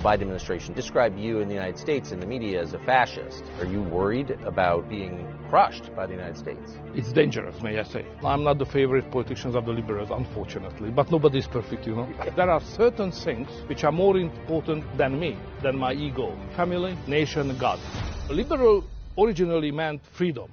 Biden administration describe you in the United States in the media as a fascist. Are you worried about being crushed by the United States? It's dangerous, may I say. I'm not the favorite politicians of the liberals, unfortunately, but nobody is perfect, you know. There are certain things which are more important than me, than my ego. Family, nation, God. Liberal originally meant freedom,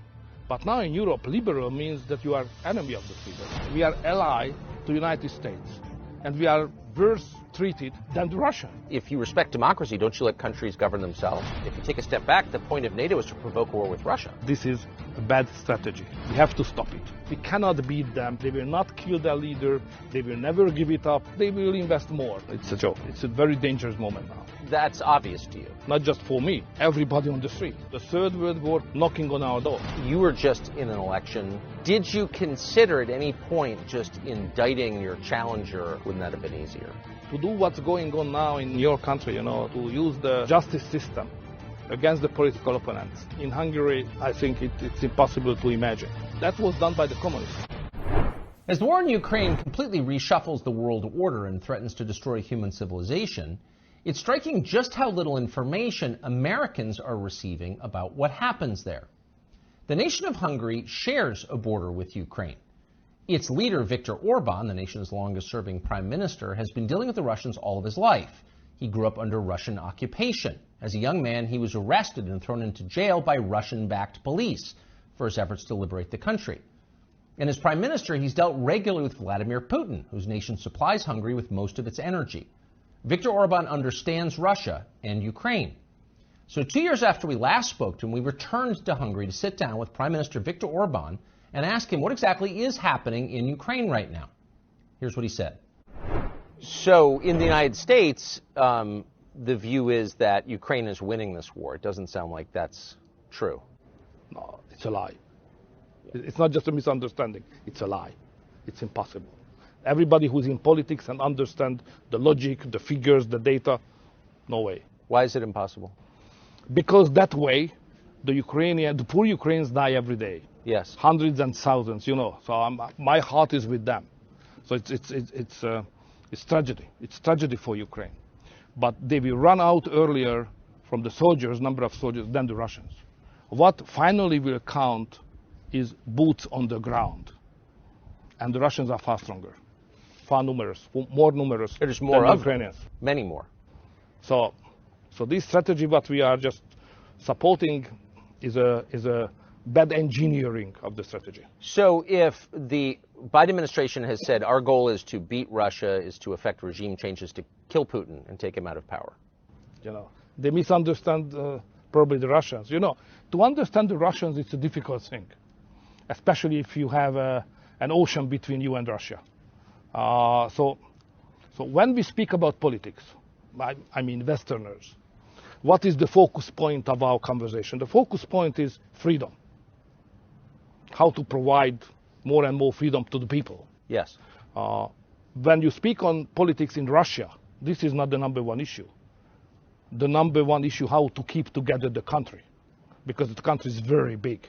but now in Europe, liberal means that you are enemy of the freedom. We are ally to the United States, and we are worse treated than the Russia. If you respect democracy, don't you let countries govern themselves? If you take a step back, the point of NATO is to provoke war with Russia. This is a bad strategy. We have to stop it. We cannot beat them. They will not kill their leader. They will never give it up. They will invest more. It's a joke. It's a very dangerous moment now. That's obvious to you. Not just for me, everybody on the street. The Third World War knocking on our door. You were just in an election. Did you consider at any point just indicting your challenger? Wouldn't that have been easier? To do what's going on now in your country, you know, to use the justice system against the political opponents. In Hungary, I think it's impossible to imagine. That was done by the communists. As the war in Ukraine completely reshuffles the world order and threatens to destroy human civilization, it's striking just how little information Americans are receiving about what happens there. The nation of Hungary shares a border with Ukraine. Its leader, Viktor Orbán, the nation's longest-serving prime minister, has been dealing with the Russians all of his life. He grew up under Russian occupation. As a young man, he was arrested and thrown into jail by Russian-backed police for his efforts to liberate the country. And as prime minister, he's dealt regularly with Vladimir Putin, whose nation supplies Hungary with most of its energy. Viktor Orbán understands Russia and Ukraine. So 2 years after we last spoke to him, we returned to Hungary to sit down with Prime Minister Viktor Orbán and ask him what exactly is happening in Ukraine right now. Here's what he said. So in the United States, the view is that Ukraine is winning this war. It doesn't sound like that's true. No, it's a lie. It's not just a misunderstanding. It's a lie. It's impossible. Everybody who's in politics and understand the logic, the figures, the data, no way. Why is it impossible? Because that way, the poor Ukrainians die every day. Yes. Hundreds and thousands, you know. So my heart is with them. So it's tragedy. It's tragedy for Ukraine. But they will run out earlier from the soldiers, number of soldiers, than the Russians. What finally will count is boots on the ground. And the Russians are far stronger, far numerous, more numerous There's more than of Ukrainians. Many more. So this strategy, what we are just supporting, is a bad engineering of the strategy. So if the Biden administration has said our goal is to beat Russia, is to effect regime changes to kill Putin and take him out of power. You know, they misunderstand probably the Russians. You know, to understand the Russians, it's a difficult thing, especially if you have an ocean between you and Russia. So when we speak about politics, I mean Westerners, what is the focus point of our conversation? The focus point is freedom. How to provide more and more freedom to the people. Yes. When you speak on politics in Russia, this is not the number one issue. The number one issue, how to keep together the country, because the country is very big.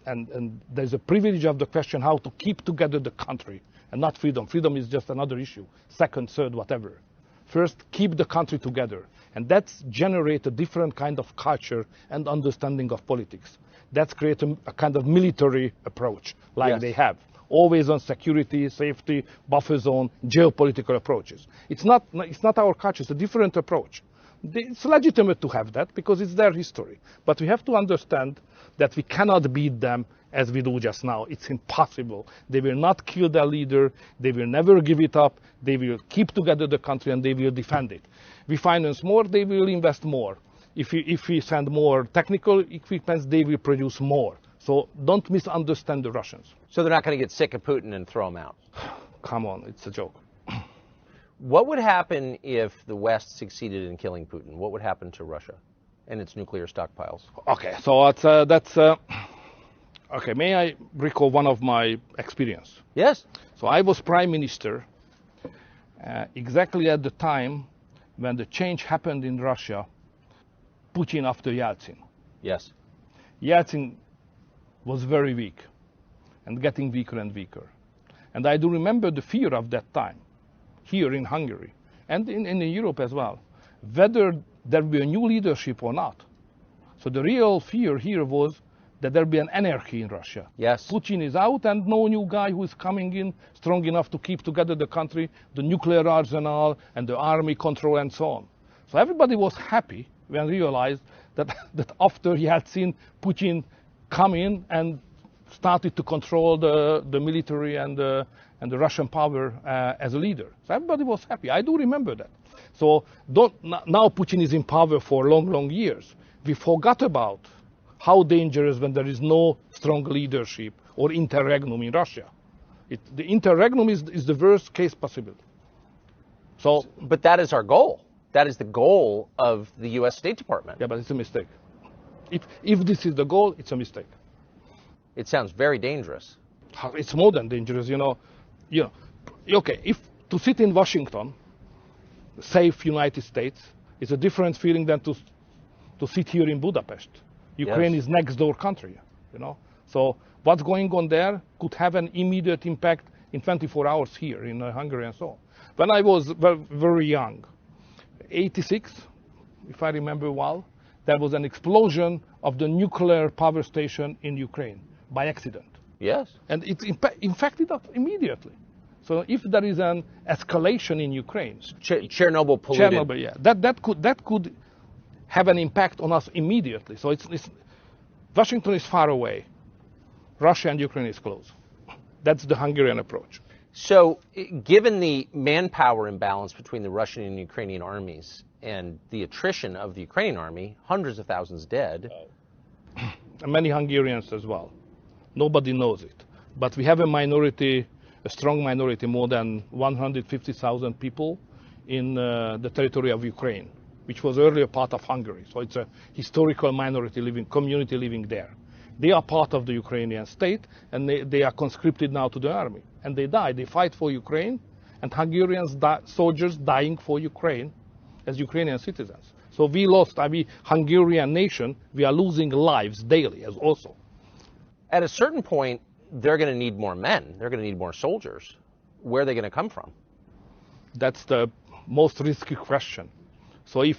And there's a privilege of the question how to keep together the country and not freedom. Freedom is just another issue, second, third, whatever. First, keep the country together. And that's generate a different kind of culture and understanding of politics. That's create a kind of military approach like Yes. they have. Always on security, safety, buffer zone, geopolitical approaches. It's not our culture, it's a different approach. It's legitimate to have that because it's their history. But we have to understand that we cannot beat them as we do just now. It's impossible. They will not kill their leader. They will never give it up. They will keep together the country and they will defend it. We finance more, they will invest more. If we send more technical equipment, they will produce more. So don't misunderstand the Russians. So they're not going to get sick of Putin and throw him out. Come on, it's a joke. What would happen if the West succeeded in killing Putin? What would happen to Russia and its nuclear stockpiles? Okay, so that's okay. May I recall one of my experience? Yes. So I was prime minister exactly at the time when the change happened in Russia, Putin after Yeltsin. Yes. Yeltsin was very weak and getting weaker and weaker. And I do remember the fear of that time here in Hungary and in Europe as well. whether there will be a new leadership or not. So the real fear here was that there will be an anarchy in Russia. Yes. Putin is out and no new guy who is coming in strong enough to keep together the country, the nuclear arsenal and the army control and so on. So everybody was happy when realized that after he had seen Putin come in and started to control the military and the Russian power as a leader. So everybody was happy. I do remember that. So now Putin is in power for long years. We forgot about how dangerous when there is no strong leadership or interregnum in Russia. The interregnum is the worst case possible. So, but that is our goal. That is the goal of the U.S. State Department. Yeah, but it's a mistake. If this is the goal, it's a mistake. It sounds very dangerous. It's more than dangerous, you know. Okay, if to sit in Washington, safe United States, is a different feeling than to sit here in Budapest. Ukraine is next door country, you know. So what's going on there could have an immediate impact in 24 hours here in Hungary and so on. When I was very young, 86, if I remember well, there was an explosion of the nuclear power station in Ukraine by accident. Yes. And it infected us immediately. So if there is an escalation in Ukraine, Chernobyl polluted. Chernobyl, yeah, that could have an impact on us immediately. So Washington is far away, Russia and Ukraine is close. That's the Hungarian approach. So, given the manpower imbalance between the Russian and Ukrainian armies and the attrition of the Ukrainian army, hundreds of thousands dead, and many Hungarians as well. Nobody knows it, but we have a minority, a strong minority, more than 150,000 people in the territory of Ukraine, which was earlier part of Hungary. So it's a historical minority community living there. They are part of the Ukrainian state, and they are conscripted now to the army. And they die. They fight for Ukraine, and Hungarians, soldiers dying for Ukraine as Ukrainian citizens. So we lost, Hungarian nation, we are losing lives daily as also. At a certain point, they're going to need more men. They're going to need more soldiers. Where are they going to come from? That's the most risky question. So if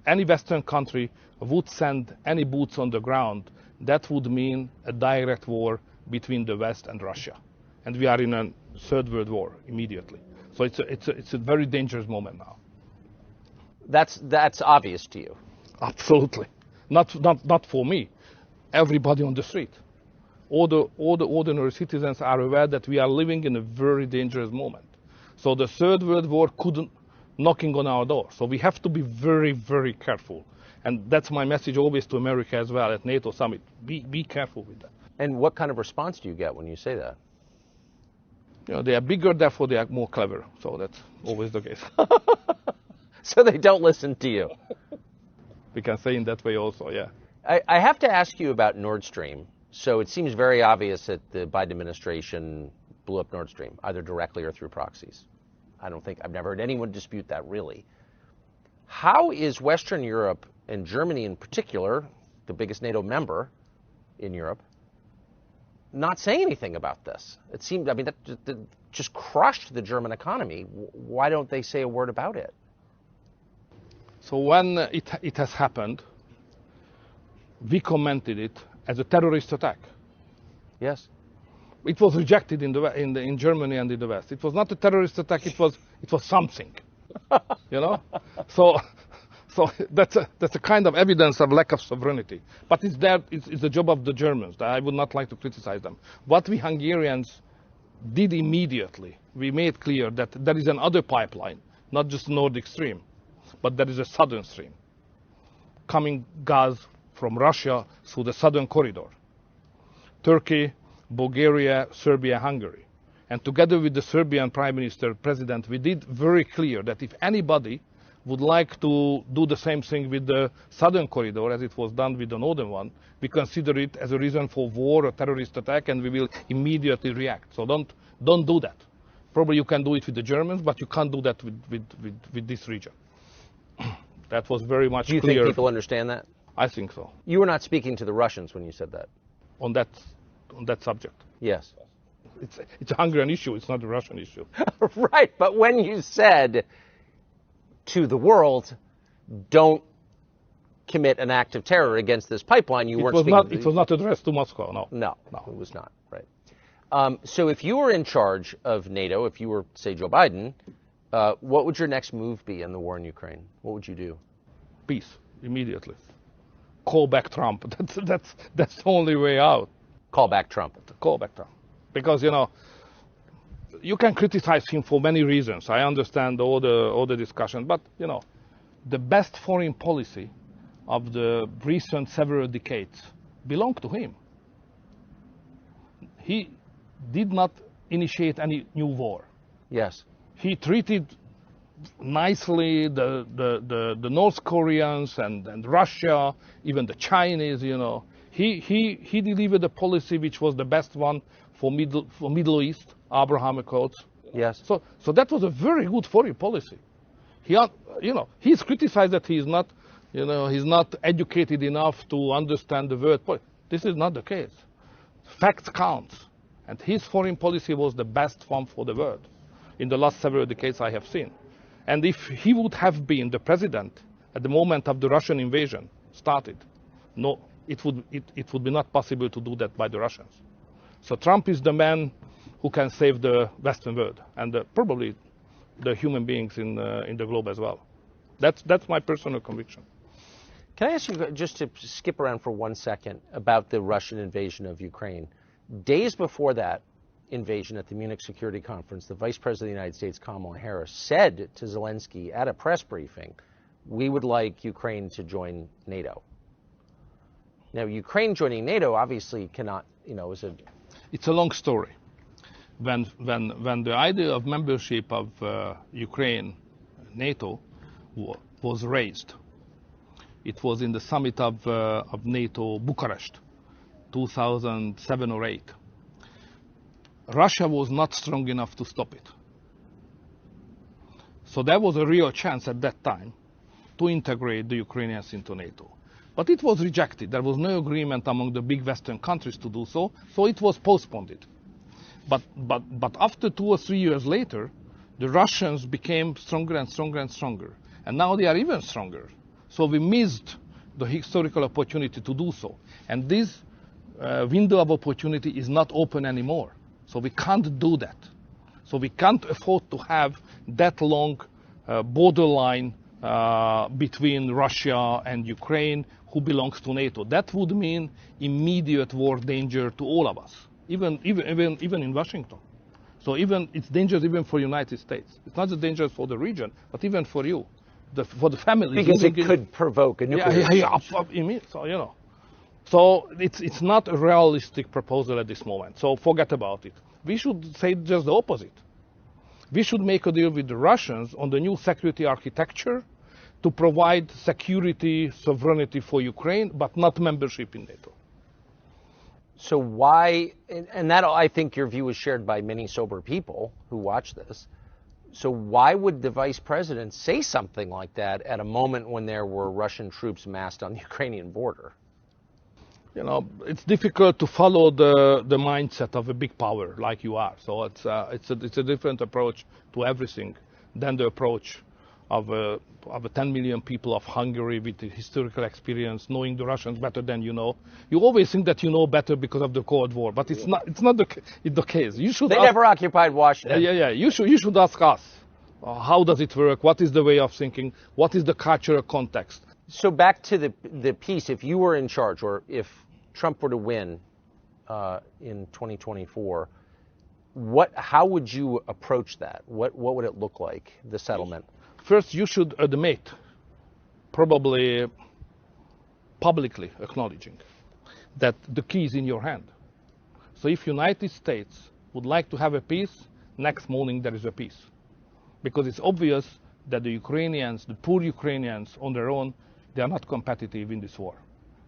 any Western country would send any boots on the ground, that would mean a direct war between the West and Russia. And we are in a third world war immediately. So it's a very dangerous moment now. That's obvious to you. Absolutely. Not for me. Everybody on the street. All the ordinary citizens are aware that we are living in a very dangerous moment. So the third world war couldn't knocking on our door. So we have to be very, very careful. And that's my message always to America as well at NATO summit. Be careful with that. And what kind of response do you get when you say that? You know, they are bigger, therefore they are more clever. So that's always the case. So they don't listen to you. We can say in that way also, yeah. I have to ask you about Nord Stream. So it seems very obvious that the Biden administration blew up Nord Stream, either directly or through proxies. I've never heard anyone dispute that, really. How is Western Europe, and Germany in particular, the biggest NATO member in Europe, not saying anything about this? It seemed, that just crushed the German economy. Why don't they say a word about it? So when it has happened, we commented it as a terrorist attack. Yes. It was rejected in Germany and in the West. It was not a terrorist attack. It was something, you know. So that's a kind of evidence of lack of sovereignty. But it's the job of the Germans. I would not like to criticize them. What we Hungarians did immediately, we made clear that there is another pipeline, not just Nordic Stream, but there is a Southern Stream, coming gas from Russia through the Southern Corridor. Turkey, Bulgaria, Serbia, Hungary. And together with the Serbian Prime Minister, President, we did very clear that if anybody would like to do the same thing with the Southern Corridor as it was done with the Northern one, we consider it as a reason for war or terrorist attack, and we will immediately react. So don't do that. Probably you can do it with the Germans, but you can't do that with this region. That was very much clear. Do you think people understand that? I think so. You were not speaking to the Russians when you said that. On that subject. Yes. It's a Hungarian issue, it's not a Russian issue. Right, but when you said to the world, don't commit an act of terror against this pipeline. You weren't speaking. It was not addressed to Moscow. No. No, it was not. Right. So if you were in charge of NATO, if you were, say, Joe Biden, what would your next move be in the war in Ukraine? What would you do? Peace immediately. Call back Trump. That's the only way out. Call back Trump. Call back Trump. Because you can criticize him for many reasons. I understand all the discussion, but the best foreign policy of the recent several decades belonged to him. He did not initiate any new war. Yes. He treated nicely the North Koreans and Russia, even the Chinese. He delivered a policy which was the best one for Middle East, Abraham Accords. Yes. So that was a very good foreign policy. He's criticized that he's not educated enough to understand the world. This is not the case. Facts count, and his foreign policy was the best one for the world in the last several decades I have seen. And if he would have been the president at the moment of the Russian invasion started, no, it would be not possible to do that by the Russians. So Trump is the man who can save the Western world and probably the human beings in the globe as well. That's my personal conviction. Can I ask you, just to skip around for 1 second, about the Russian invasion of Ukraine? Days before that invasion at the Munich Security Conference, the Vice President of the United States, Kamala Harris, said to Zelensky at a press briefing, we would like Ukraine to join NATO. Now, Ukraine joining NATO obviously cannot, is a... It's a long story. When the idea of membership of Ukraine, NATO, was raised, it was in the summit of NATO, Bucharest, 2007 or 8. Russia was not strong enough to stop it. So there was a real chance at that time to integrate the Ukrainians into NATO. But it was rejected. There was no agreement among the big Western countries to do so, so it was postponed. But after 2 or 3 years later, the Russians became stronger and stronger and stronger. And now they are even stronger. So we missed the historical opportunity to do so. And this window of opportunity is not open anymore. So we can't do that. So we can't afford to have that long borderline between Russia and Ukraine, who belongs to NATO. That would mean immediate war danger to all of us, even in Washington. So it's dangerous even for the United States. It's not just dangerous for the region, but even for you, for the family. Because it could provoke a nuclear So it's not a realistic proposal at this moment. So forget about it. We should say just the opposite. We should make a deal with the Russians on the new security architecture to provide security, sovereignty for Ukraine, but not membership in NATO. So why, and that I think your view is shared by many sober people who watch this, so why would the vice president say something like that at a moment when there were Russian troops massed on the Ukrainian border? It's difficult to follow the mindset of a big power like you are. So it's a different approach to everything than the approach of 10 million people of Hungary with the historical experience, knowing the Russians better than you know. You always think that you know better because of the Cold War, but it's not the case. They never occupied Washington. Yeah. You should ask us. How does it work? What is the way of thinking? What is the cultural context? So back to the piece, if you were in charge, or if Trump were to win in 2024, how would you approach that? What would it look like, the settlement? First, you should admit, probably publicly acknowledging, that the key is in your hand. So if United States would like to have a peace, next morning there is a peace. Because it's obvious that the Ukrainians, the poor Ukrainians on their own, they are not competitive in this war.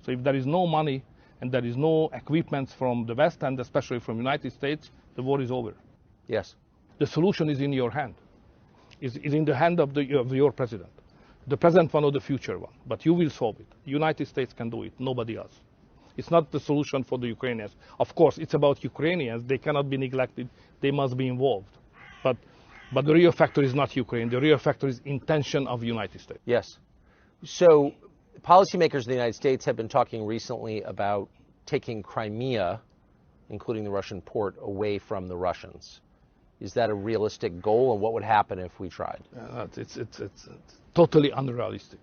So if there is no money and there is no equipment from the West and especially from the United States, the war is over. Yes. The solution is in your hand. Is in the hand of your president. The present one or the future one. But you will solve it. The United States can do it, nobody else. It's not the solution for the Ukrainians. Of course, it's about Ukrainians. They cannot be neglected. They must be involved. But the real factor is not Ukraine. The real factor is intention of the United States. Yes. So policymakers in the United States have been talking recently about taking Crimea, including the Russian port, away from the Russians. Is that a realistic goal, and what would happen if we tried? It's totally unrealistic.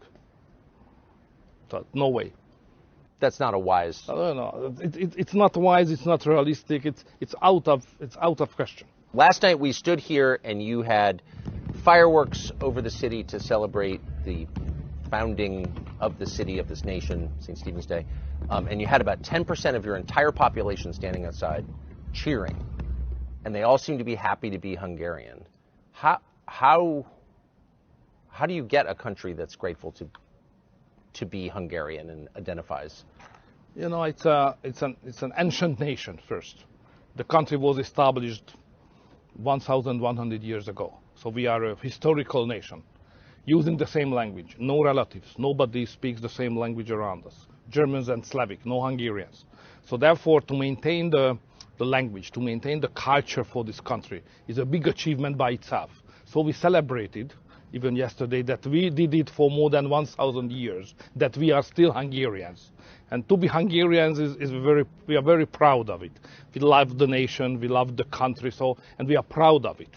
So, no way. That's not a wise. No. It's not wise. It's not realistic. It's out of question. Last night we stood here and you had fireworks over the city to celebrate the founding of the city, of this nation, St. Stephen's Day, and you had about 10% of your entire population standing outside cheering, and they all seem to be happy to be Hungarian. How do you get a country that's grateful to be Hungarian and identifies? You know, it's an ancient nation first. The country was established 1,100 years ago. So we are a historical nation, using the same language, no relatives, nobody speaks the same language around us. Germans and Slavic, no Hungarians. So therefore, to maintain the language, to maintain the culture for this country is a big achievement by itself. So we celebrated, even yesterday, that we did it for more than 1,000 years, that we are still Hungarians. And to be Hungarians we are very proud of it. We love the nation, we love the country, and we are proud of it.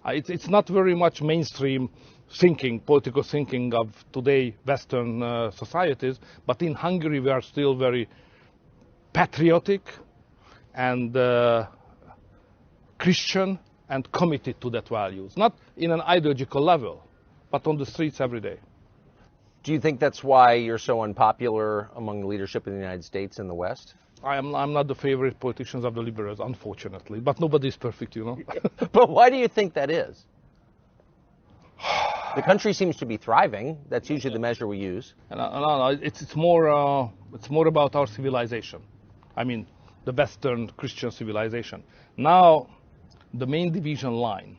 It's not very much mainstream thinking, political thinking of today Western societies, but in Hungary we are still very patriotic and Christian and committed to that values. Not in an ideological level, but on the streets every day. Do you think that's why you're so unpopular among the leadership in the United States and the West? I'm not the favorite politicians of the liberals, unfortunately, but nobody is perfect, you know. But why do you think that is? The country seems to be thriving. That's usually the measure we use. No, it's more about our civilization. I mean, the Western Christian civilization. Now, the main division line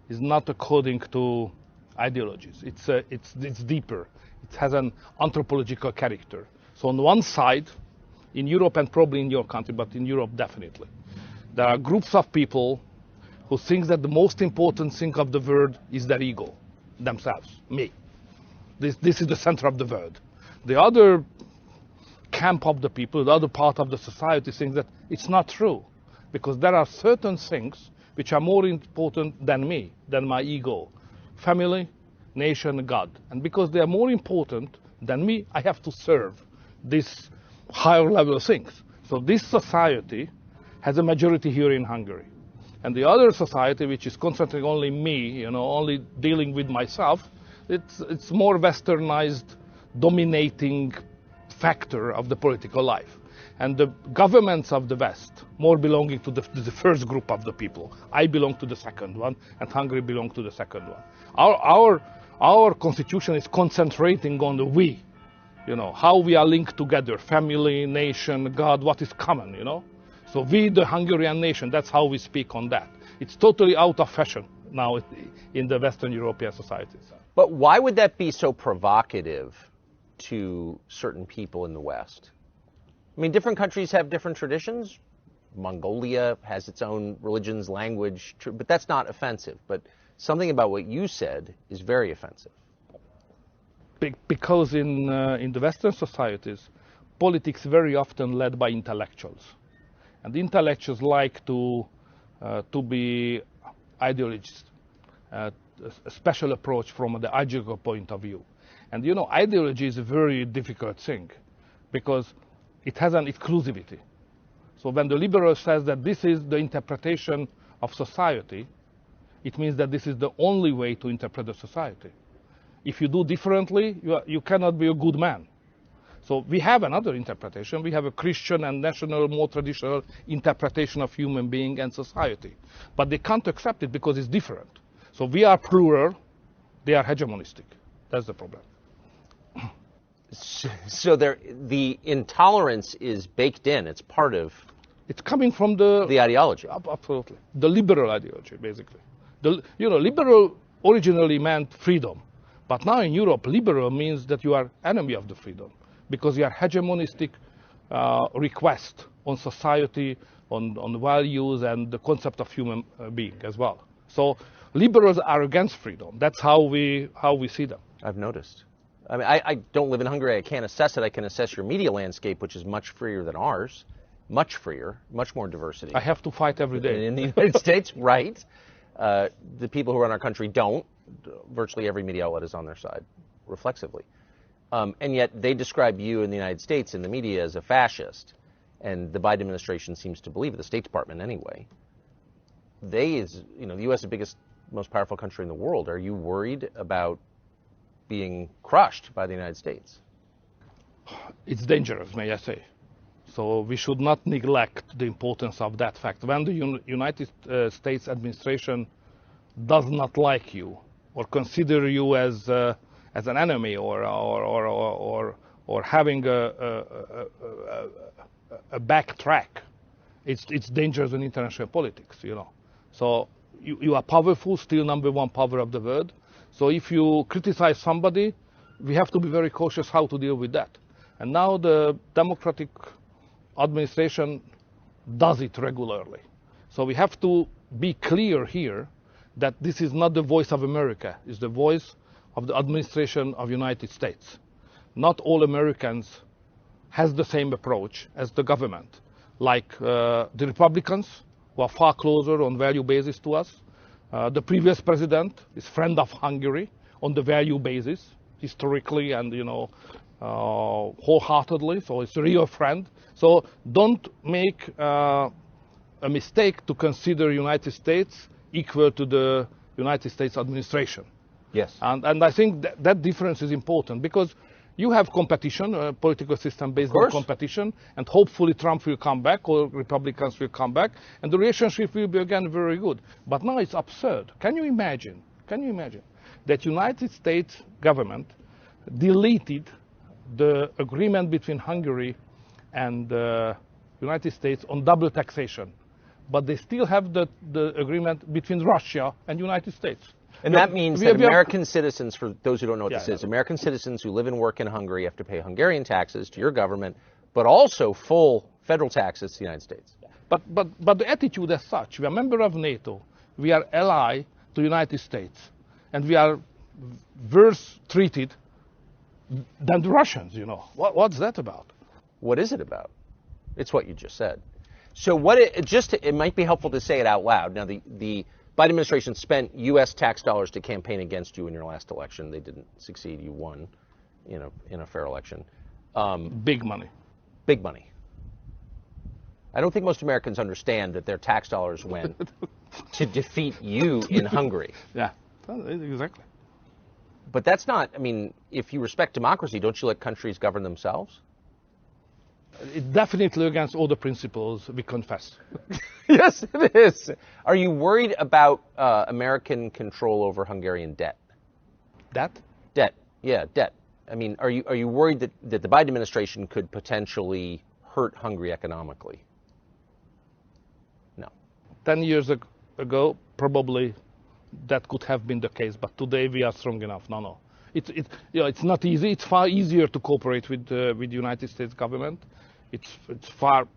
is not according to ideologies. It's deeper. It has an anthropological character. So on one side, in Europe and probably in your country, but in Europe definitely, there are groups of people who think that the most important thing of the world is their ego, themselves, me. This is the center of the world. The other camp of the people, the other part of the society thinks that it's not true, because there are certain things which are more important than me, than my ego. Family, nation, God. And because they are more important than me, I have to serve these higher level things. So this society has a majority here in Hungary. And the other society, which is concentrating only me, you know, only dealing with myself, it's more westernized, dominating factor of the political life. And the governments of the West, more belonging to the first group of the people. I belong to the second one, and Hungary belongs to the second one. Our constitution is concentrating on the we, you know, how we are linked together, family, nation, God, what is common, you know. So we, the Hungarian nation, that's how we speak on that. It's totally out of fashion now in the Western European societies. But why would that be so provocative to certain people in the West? I mean, different countries have different traditions. Mongolia has its own religions, language, but that's not offensive. But something about what you said is very offensive. Because in the Western societies, politics very often led by intellectuals. And the intellectuals like to be ideologists, a special approach from the ideological point of view. And you know, ideology is a very difficult thing because it has an exclusivity. So when the liberal says that this is the interpretation of society, it means that this is the only way to interpret the society. If you do differently, you cannot be a good man. So we have another interpretation. We have a Christian and national, more traditional interpretation of human being and society. But they can't accept it because it's different. So we are plural, they are hegemonistic. That's the problem. So the intolerance is baked in. It's part of. It's coming from the ideology. Absolutely, the liberal ideology, basically. Liberal originally meant freedom, but now in Europe, liberal means that you are enemy of the freedom because you are hegemonistic request on society, on values, and the concept of human being as well. So liberals are against freedom. That's how we see them. I've noticed. I mean, I don't live in Hungary. I can't assess it. I can assess your media landscape, which is much freer than ours. Much freer, much more diversity. I have to fight every day. In the United States, right. The people who run our country don't. Virtually every media outlet is on their side, reflexively. And yet they describe you in the United States in the media as a fascist. And the Biden administration seems to believe it, the State Department anyway. The U.S. is the biggest, most powerful country in the world. Are you worried about being crushed by the United States? It's dangerous, may I say. So we should not neglect the importance of that fact. When the United States administration does not like you or consider you as an enemy or having a backtrack, it's dangerous in international politics, you know. So you are powerful, still number one power of the world. So if you criticize somebody, we have to be very cautious how to deal with that. And now the Democratic administration does it regularly. So we have to be clear here that this is not the voice of America, it's the voice of the administration of the United States. Not all Americans has the same approach as the government, like the Republicans, who are far closer on value basis to us. The previous president is friend of Hungary on the value basis, historically and, you know, wholeheartedly, so it's a real friend. So don't make a mistake to consider United States equal to the United States administration. Yes. And I think that difference is important because you have competition, a political system based on competition, and hopefully Trump will come back or Republicans will come back, and the relationship will be again very good. But now it's absurd. Can you imagine that United States government deleted the agreement between Hungary and the United States on double taxation, but they still have the agreement between Russia and United States. And that means that American citizens, for those who don't know what this is, American citizens who live and work in Hungary have to pay Hungarian taxes to your government, but also full federal taxes to the United States. But the attitude as such, we are a member of NATO, we are ally to the United States, and we are worse treated than the Russians, you know. What's that about? What is it about? It's what you just said. So what it might be helpful to say it out loud. Now, the Biden administration spent U.S. tax dollars to campaign against you in your last election. They didn't succeed. You won, you know, in a fair election. Big money. Big money. I don't think most Americans understand that their tax dollars went to defeat you in Hungary. Yeah, exactly. But that's not, I mean, if you respect democracy, don't you let countries govern themselves? It's definitely against all the principles we confess. Yes, it is. Are you worried about American control over Hungarian debt? Debt? Debt, yeah, debt. I mean, are you worried that the Biden administration could potentially hurt Hungary economically? No. 10 years ago, probably that could have been the case, but today we are strong enough. No. It's not easy. It's far easier to cooperate with the United States government. It's far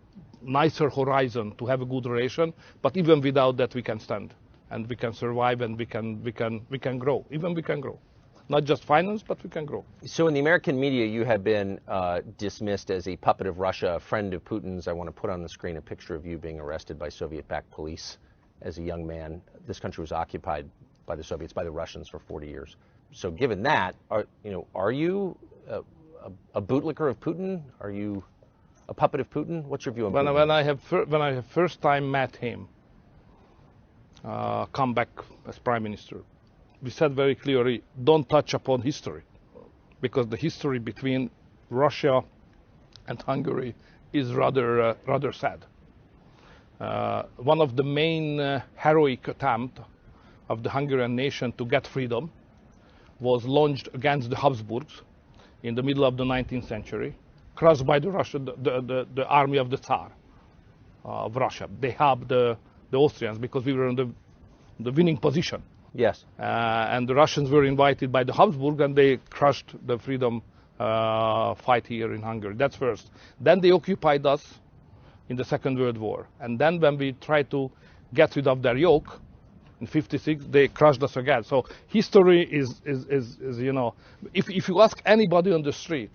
nicer horizon to have a good relation. But even without that, we can stand and we can survive and we can grow. Even we can grow, not just finance, but we can grow. So in the American media, you have been dismissed as a puppet of Russia, a friend of Putin's. I want to put on the screen a picture of you being arrested by Soviet-backed police as a young man. This country was occupied by the Soviets, by the Russians for 40 years. So given that, are you a bootlicker of Putin? Are you a puppet of Putin? What's your view on Putin? When I have first time met him, come back as prime minister, we said very clearly, don't touch upon history, because the history between Russia and Hungary is rather sad. One of the main heroic attempts of the Hungarian nation to get freedom was launched against the Habsburgs in the middle of the 19th century, crushed by the army of the Tsar of Russia. They helped the Austrians because we were in the winning position. Yes. And the Russians were invited by the Habsburg, and they crushed the freedom fight here in Hungary. That's first. Then they occupied us in the Second World War. And then when we tried to get rid of their yoke, In 56, they crushed us again. So history is you know, if you ask anybody on the street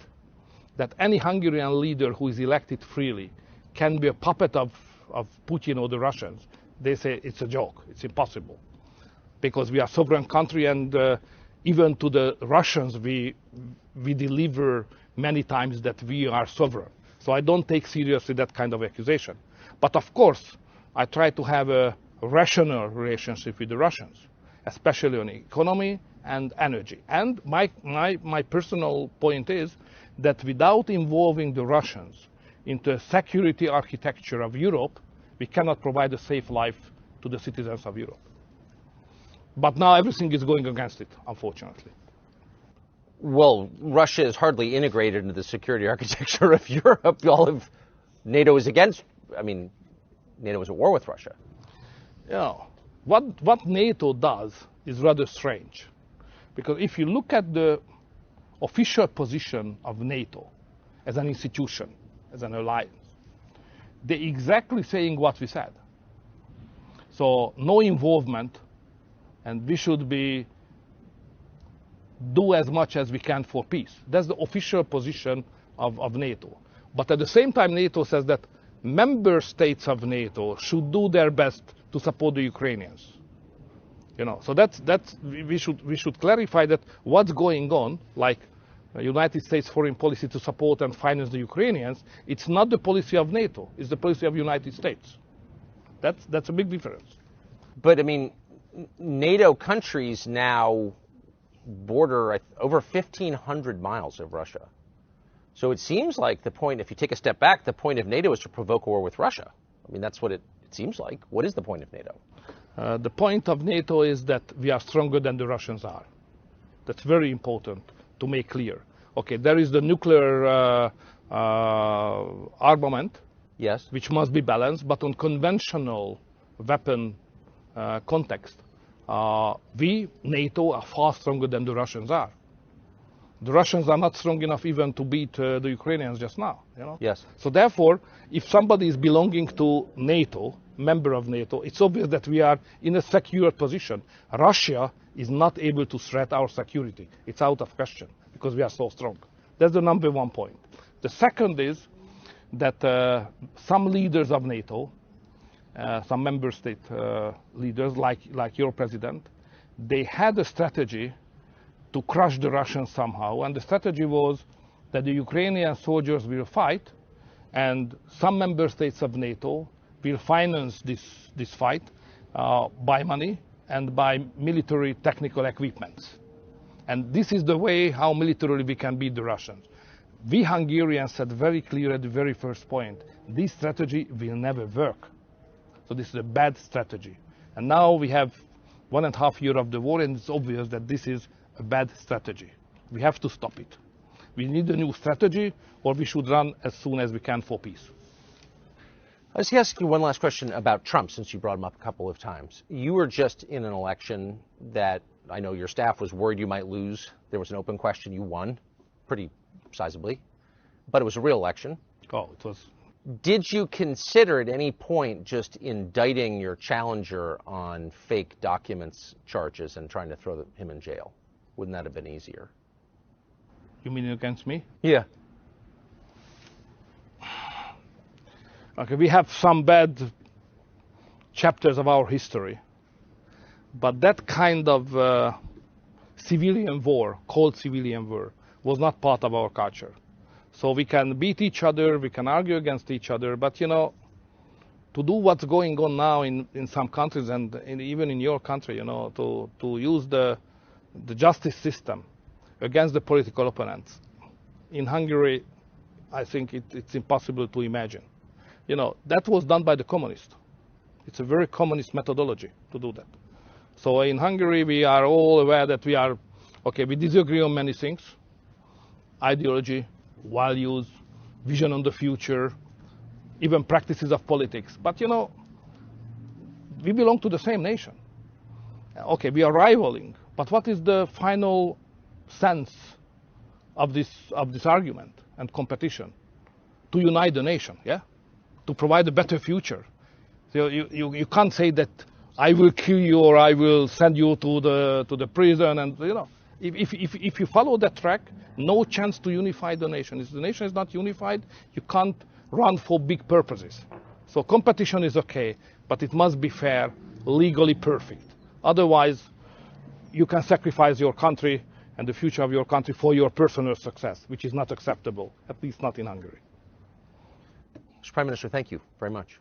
that any Hungarian leader who is elected freely can be a puppet of Putin or the Russians, they say it's a joke, it's impossible. Because we are a sovereign country, and even to the Russians we deliver many times that we are sovereign. So I don't take seriously that kind of accusation. But of course, I try to have a rational relationship with the Russians, especially on economy and energy. And my personal point is that without involving the Russians into a security architecture of Europe, we cannot provide a safe life to the citizens of Europe. But now everything is going against it, unfortunately. Well, Russia is hardly integrated into the security architecture of Europe. All of NATO is against, I mean, NATO is at war with Russia. You know, what NATO does is rather strange. Because if you look at the official position of NATO as an institution, as an alliance, they're exactly saying what we said. So no involvement, and we should do as much as we can for peace. That's the official position of NATO. But at the same time, NATO says that member states of NATO should do their best to support the Ukrainians. You know, so we should clarify that what's going on, like United States foreign policy to support and finance the Ukrainians, it's not the policy of NATO, it's the policy of United States. That's a big difference. But I mean, NATO countries now border over 1,500 miles of Russia. So it seems like the point, if you take a step back, the point of NATO is to provoke a war with Russia. I mean, that's what it seems like. What is the point of NATO? The point of NATO is that we are stronger than the Russians are. That's very important to make clear. Okay, there is the nuclear armament, yes, which must be balanced, but on conventional weapon context, we, NATO, are far stronger than the Russians are. The Russians are not strong enough even to beat the Ukrainians just now. You know? Yes. So therefore, if somebody is belonging to NATO, member of NATO, it's obvious that we are in a secure position. Russia is not able to threat our security. It's out of question because we are so strong. That's the number one point. The second is that some leaders of NATO, some member state leaders like your president, they had a strategy to crush the Russians somehow, and the strategy was that the Ukrainian soldiers will fight, and some member states of NATO will finance this fight by money and by military technical equipment. And this is the way how militarily we can beat the Russians. We Hungarians said very clear at the very first point, this strategy will never work. So this is a bad strategy. And now we have 1.5 years of the war, and it's obvious that this is a bad strategy. We have to stop it. We need a new strategy, or we should run as soon as we can for peace. Let's ask you one last question about Trump, since you brought him up a couple of times. You were just in an election that I know your staff was worried you might lose. There was an open question. You won pretty sizably, but it was a real election. Oh, it was. Did you consider at any point just indicting your challenger on fake documents charges and trying to throw him in jail? Wouldn't that have been easier? You mean against me? Yeah. Okay, we have some bad chapters of our history, but that kind of civilian war, cold civilian war, was not part of our culture. So we can beat each other, we can argue against each other, but you know, to do what's going on now in some countries and even in your country, you know, to use the justice system against the political opponents. In Hungary, I think it's impossible to imagine. You know, that was done by the communists. It's a very communist methodology to do that. So in Hungary, we are all aware that we disagree on many things. Ideology, values, vision on the future, even practices of politics. But you know, we belong to the same nation. Okay, we are rivaling, but what is the final sense of this argument and competition? To unite the nation, yeah? To provide a better future. So you can't say that I will kill you or I will send you to the prison. And if you follow that track, no chance to unify the nation. If the nation is not unified, you can't run for big purposes. So competition is okay, but it must be fair, legally perfect. Otherwise, you can sacrifice your country and the future of your country for your personal success, which is not acceptable, at least not in Hungary. Mr. Prime Minister, thank you very much.